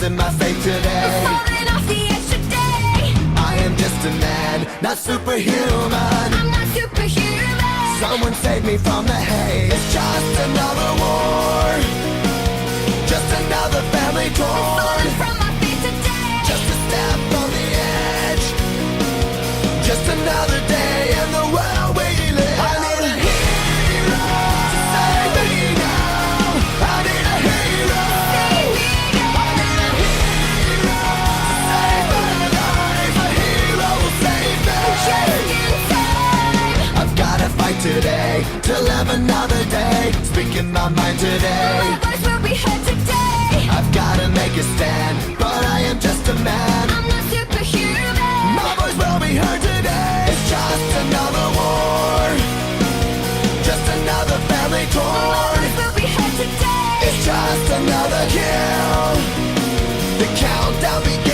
losing my faith today. Falling off the edge today. I am just a man, not superhuman. I'm not superhuman. Someone save me from the haze. It's just another war, just another family torn. Falling from my feet today. Just a step on the edge, just another day in the world we live. I need a hero to save me now. I need a hero. I need a hero to save my life. A hero will save me. Just in time. I've gotta fight today to live another day. Speaking my mind today. My voice will be heard today. I've gotta make a stand, but I am just a man. I'm not superhuman. My voice will be heard today. It's just another war, just another family My torn. voice will be heard today. It's just another kill. The countdown begins.